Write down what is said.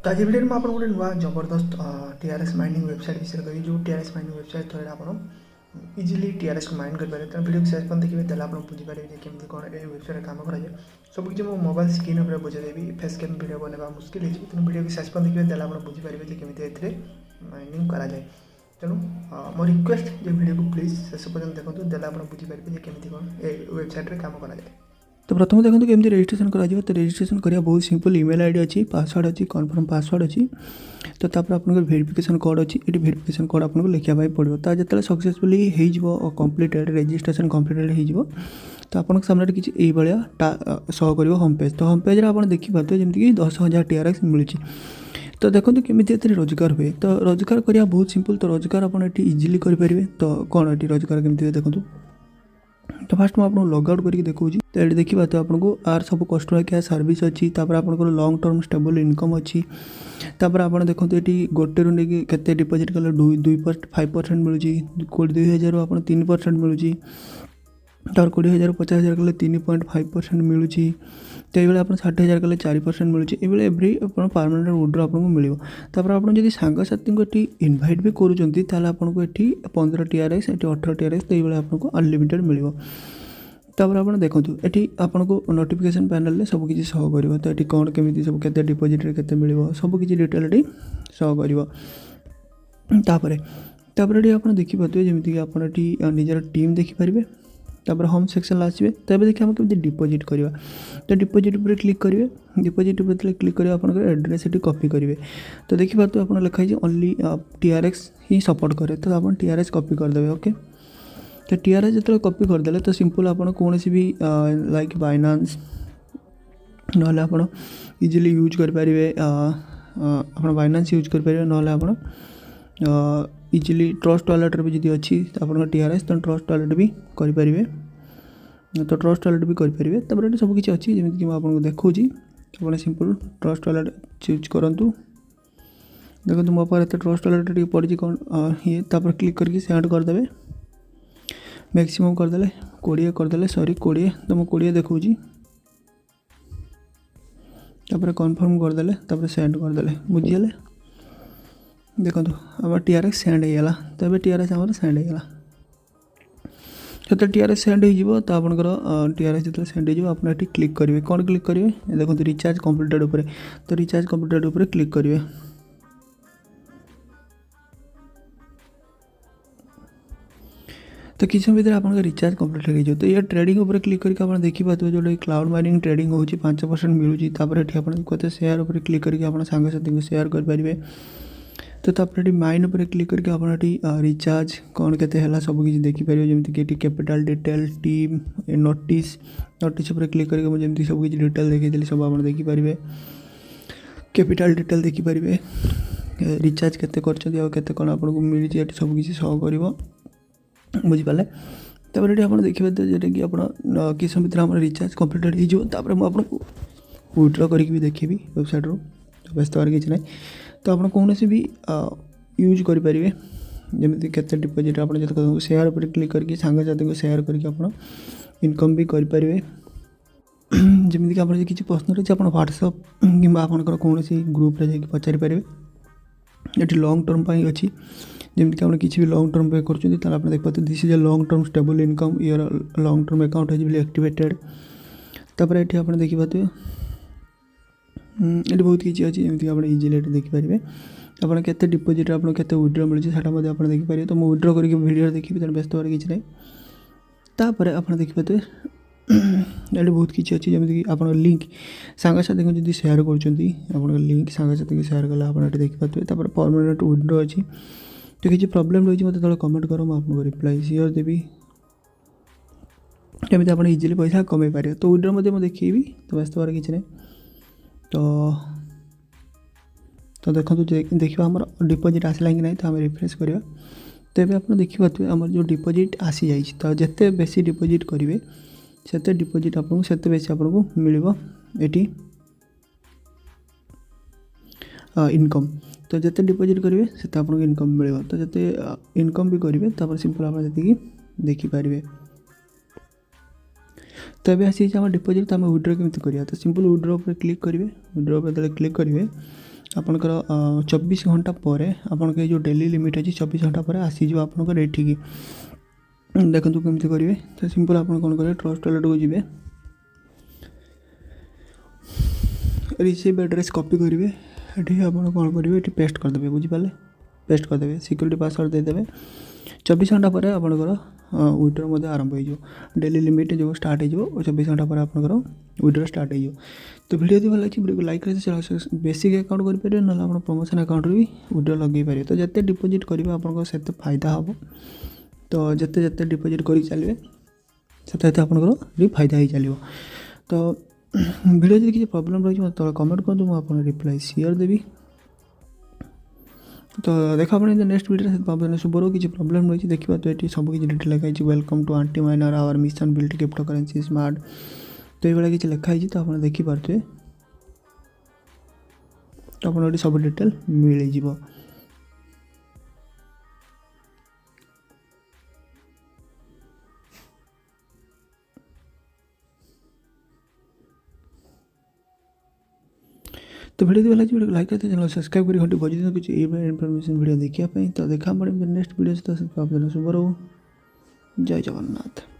तो आज भिडियो में आपको गोटे नुआ जबरदस्त टीआरएस माइनिंग वेबसाइट विषय कही जो टीआरएस माइनिंग वेबसाइट थ्रू आप इजिली टीआरएस को माइन करेंगे। तेनाली भिडियो शेष पर देखिए तेल आप बुझीपारे केमी कौन ये वेबसाइट काम कराए सबकि मो मोबाइल स्क्रीन उपर बुझेदेवी फेस कैम भिडियो बनवा मुस्किल है तेणु भिडियो शेष पर देखिए तेल आप बुझीपारे केमी माइनिंग कराए। तेणु मो रिक्वेस्ट ये भिडियो को प्लीज शेष पर्यटन देखो तेल आप बुझीपारे केमी कौन ये वेबसाइट काम कराए। तो प्रथम देखो केमती रजिस्ट्रेशन करा तो रजिस्ट्रेशन करा बहुत सिंपल ईमेल आईडी अच्छी पासवर्ड अच्छी कन्फर्म पासवर्ड अच्छी तो तापर आपन वेरिफिकेशन कोड अच्छी ये वेरिफिकेशन कोड आपको लिखा पड़ो तो जो सक्सेसफुली हो कम्प्लीटेड रजिस्ट्रेशन कम्प्लीटेड हो तो आप सामने किसी यह शो कर होम पेज तो होम पेज आप देखिए जमीक 10,000 TRX मिलूँ। तो देखो केमी रोजगार हुए तो रोजगार करा बहुत सिंपल तो रोजगार आप इजिली करेंगे। तो कौन ये रोजगार केमी देखो तो फास्ट मुझे आपको लॉग आउट करके देखा तो ये देखा तो आपको आर सब कस्टमर केयर सर्विस अच्छी आप लॉन्ग टर्म स्टेबल इनकम अच्छी तापर आप देखो ये गोटे रू के डिपोजिट कले 5% मिलूँ 20,000 आप 3% मिलूँ तार 20,000 50,000 कले 3.5% मिलूँ तो ये आप 60,000 कले 4% मिलूँ ये एव्री परमानेंट विड्रो आपको मिल तापर आप सांगसाथी को ये इनभाइट भी करूँ आपको ये 15 TRX ये 18 TRX तो ये आपको अनलिमिटेड मिल तापर आप देखो ये आपको नोटिफिकेशन पैनल में सबकि शो कर तो ये कौन केमी सब के डिपोजिट के मिल सबकि डिटेल ये शो कर तापर ये आप देखिए जमीक आप निजर टीम देखिपारे तापर होम सेक्शन आसवे तो ये देखिए आम केमी डिपोजिट करवा तो डिपोजिट पर क्लिक करेंगे डिपोजिट पर क्लिक करेंगे आप एड्रेस ये कॉपी करेंगे तो देखिए आप लिखाई ओनली TRX ही सपोर्ट करे तो आप TRX कॉपी करदे ओके। तो TRX जो कॉपी करदे तो सिंपल आप कौन भी लाइक बाइनान्स ना आप इजिली यूज करेंगे आप बाइनान्स यूज करेंगे ना आप इजिली ट्रस्ट वालेट भी जी अच्छी तो आप TRX तो ट्रस्ट वालेट भी करेंगे तो ट्रस्ट वालेट भी करेंगे तब ये सबकि अच्छी जमीक मुझे देखा आप सिंपल ट्रस्ट वालेट चूज करूँ देखो मो पास ट्रस्ट वालेट पड़ी कौन ये क्लिक करके सेंड करदे मैक्सिमम करदे 20 करदे सॉरी 20 तो मुझे 20 देखा तापर कन्फर्म करदे सेंड करदे बुझीगले देखो आम TRX सेंड होगा तो ये TRX आम सेंड होगा जो TRX सेंड हो तो आपंकर TRX जो सेंड हो आप क्लिक करेंगे कौन क्लिक करेंगे देखो रिचार्ज कम्प्लीटेड उपर तो रिचार्ज कम्प्लीटेड उपर क्लिक करेंगे तो किसी भर आप रिचार्ज कम्प्लीट हो तो ये ट्रेडिंग उपर क्लिक करके आप देखिए जो क्लाउड माइनिंग ट्रेडिंग हो 5% मिलूँ ये शेयर उपर क्लिक करके आप सांगसाथी को शेयर करेंगे तो तापर माइन उपर क्लिक करके आप रिचार्ज कौन के सबकि देखिपारे जमीक कैपिटल डिटेल टीम नोटिस उपर क्लिक करके मुझे सबकि डिटेल देखी सब आप देखिपारे कैपिटल डिटेल देखिपारे रिचार्ज केते कौन आपको मिली सबकि शो कर बुझीपारे तापर ये आप देखिए जोटा कि आप किस समय भितर रिचार्ज कम्प्लीटेड होपर मुझे विड्रॉ करके भी देखी वेबसाइट रू तो व्यस्त हर किसी ना तो आप कौन भी यूज करेंगे जमी के डिपोजिट आप शेयर पर क्लिक करके सांगसाथी को शेयर करके आप इनकम भी करेंगे जमीक आप किसी प्रश्न रही आप व्हाट्सअप कि आपंकर कौन ग्रुप रे जाकि पचारि पारे ये लॉन्ग टर्म अच्छी जमीक आप किसी भी लॉन्ग टर्म पे कर देखते this is a long term stable income your long term account has been activated तापर ये आप देखिए ये बहुत किसी अच्छी जमीक आप इजिली देखिपारे आप के डिपोजिट आप विड्रॉ मिलूँ से आप देखिपारे तो मुझे विड्रॉ करके वीडियो देखिए तेनाली व्यस्त हर किसी ना तापर आप देखिए ये बहुत किसी अच्छी जमीक आप लिंक सांगसाथी को जब शेयर कर लिंक सांगसाथी को शेयर कले आप देखिए परमानेंट विड्रॉ अच्छी तो किसी प्रॉब्लम रही मतलब तक कमेंट करो मैं आपको रिप्लाई सियोर देवी केमी आप इजिली पैसा कमे पारे तो विड्रॉ मुझे देखी तो व्यस्त हर किसी ना तो देखो देखा आम डिपोजिट आसला कि नहीं तो आम रिफ्रेश करवा तो ये आप देखिए आम जो डिपोजिट आसी जाइए तो जिते बेसी डिपोजिट करेंगे से डिपोजिट आपको से बेसी आपको मिल इनकम तो जिते डिपोजिट करेंगे से आपको इनकम मिल तो जिते इनकम भी करेंगे तो सिंपल आप जी देखिपारे तो ये आसी आम डिपोजिट तो आम विड्रॉ केमी करवा तो सिंपल विड्रॉ पर क्लिक करेंगे विड्रॉ पर क्लिक करेंगे आपणकर 24 घंटा पर आपन जो डेली लिमिट अच्छी 24 घंटा पर आसीज आपंकर ये देखो केमती करेंगे तो सिंपल आप कौन करेंगे ट्रस्ट वॉलेट को जी रिसीव एड्रेस कॉपी करेंगे ये आप कौन करेंगे ये पेस्ट करदे बुझीपारे पेस्ट करदे सिक्योरिटी पासवर्ड देदेवे 24 घंटा पर आपंकर विड्रो आरंभ हो डेली लिमिट जो स्टार्ट हो 24 घंटा पर आपंकर विड्रो स्टार्ट हो तो वीडियो यदि भल लगे वीडियो को लाइक कर बेसिक अकाउंट करेंगे ना आप प्रमोशन अकाउंट भी विड्रो लगे पारे तो जिते डिपोजिट करेंगे आपको फायदा हम तो जिते जिते डिपोजिट कर चलिए से आपंकर भी फायदा ही चलो तो वीडियो जब किसी प्रॉब्लम रही तो कमेंट कर मुझे रिप्लाई शेयर देवी तो देखा अपने नेक्स्ट वीडियो सुपर किसी प्रॉब्लम रही देखा तो ये सब किसी डिटेल लिखाई welcome to Antminer our mission build cryptocurrency smart तो ये किसी लिखाई तो आप देखिपे तो आप सब डिटेल मिल जाव तो वीडियो भल लगे लाइक करते चैनल सब्सक्राइब कर घंटी बजे कुछ इनफॉरमेशन वीडियो देखा तो देखा नेक्स्ट वीडियो शुभ जय जगन्नाथ।